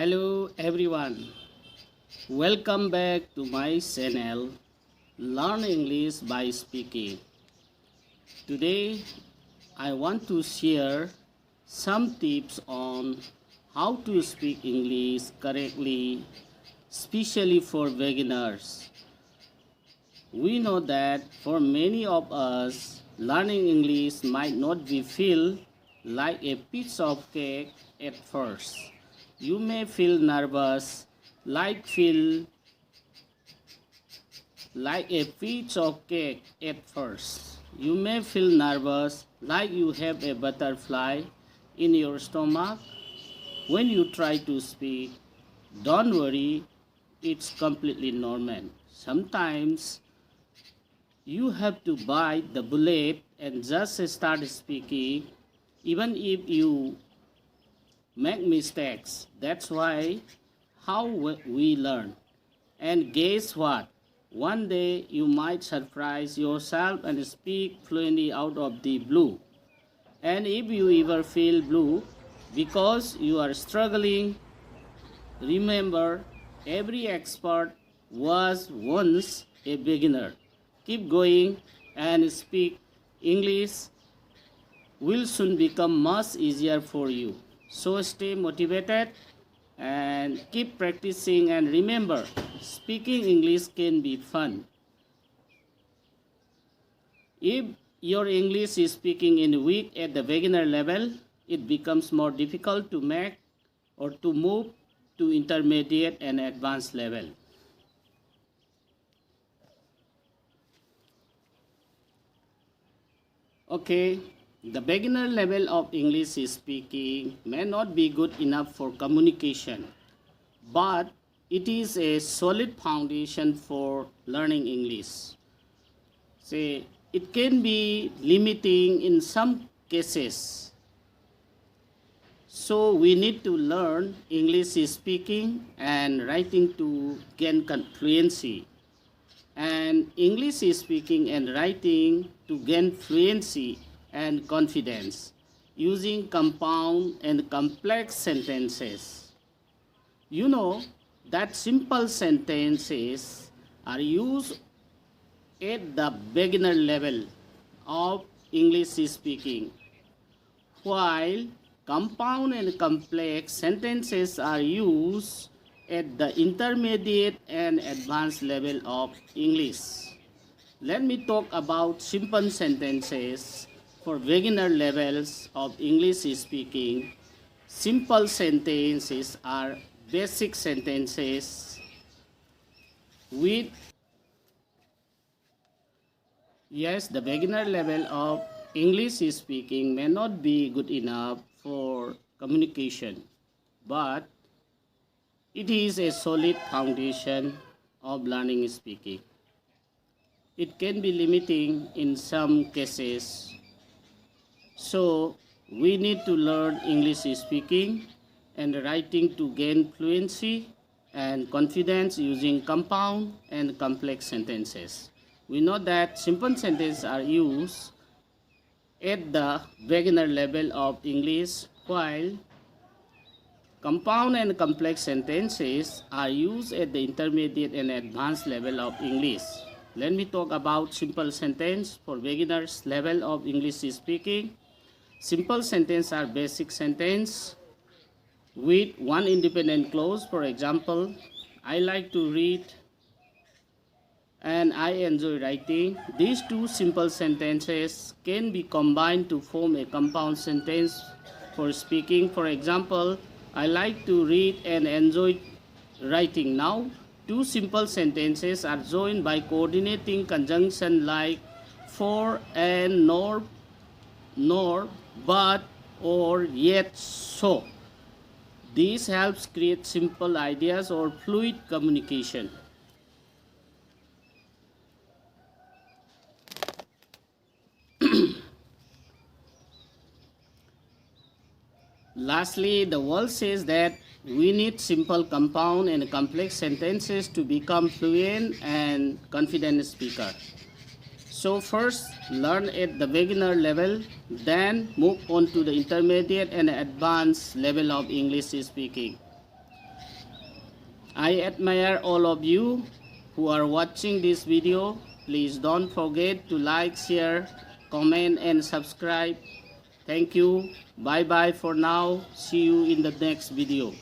Hello everyone, welcome back to my channel Learn English by Speaking. Today I want to share some tips on how to speak English correctly, especially for beginners. We know that for many of us, learning English might not be feel like a piece of cake at first. You may feel nervous, feel like a piece of cake at first. You may feel nervous, like you have a butterfly in your stomach when you try to speak. Don't worry, it's completely normal. Sometimes you have to bite the bullet and just start speaking, even if you make mistakes. That's why how we learn. And guess what? One day you might surprise yourself and speak fluently out of the blue. And if you ever feel blue because you are struggling, remember every expert was once a beginner. Keep going and speak English will soon become much easier for you. So stay motivated and keep practicing, and remember, speaking English can be fun. If your English is speaking in weak at the beginner level, it becomes more difficult to make or to move to intermediate and advanced level. Okay, the beginner level of English speaking may not be good enough for communication, but it is a solid foundation for learning English. Say, it can be limiting in some cases. So we need to learn English speaking and writing to gain fluency, and English speaking and writing to gain fluency and confidence using compound and complex sentences. You know that simple sentences are used at the beginner level of English speaking, while compound and complex sentences are used at the intermediate and advanced level of English. Let me talk about simple sentences for beginner levels of English speaking. Simple sentences are basic sentences with yes, the beginner level of English speaking may not be good enough for communication, but it is a solid foundation of learning speaking. It can be limiting in some cases, so we need to learn English speaking and writing to gain fluency and confidence using compound and complex sentences. We know that simple sentences are used at the beginner level of English, while compound and complex sentences are used at the intermediate and advanced level of English. Let me talk about simple sentence for beginners level of English speaking. Simple sentences are basic sentence with one independent clause. For example, I like to read and I enjoy writing. These two simple sentences can be combined to form a compound sentence for speaking. For example, I like to read and enjoy writing. Now, two simple sentences are joined by coordinating conjunction like for and nor, but, or, yet, so. This helps create simple ideas or fluid communication. Lastly, the world says that we need simple compound and complex sentences to become fluent and confident speaker. So first, learn at the beginner level, then move on to the intermediate and advanced level of English speaking. I admire all of you who are watching this video. Please don't forget to like, share, comment and subscribe. Thank you. Bye bye for now. See you in the next video.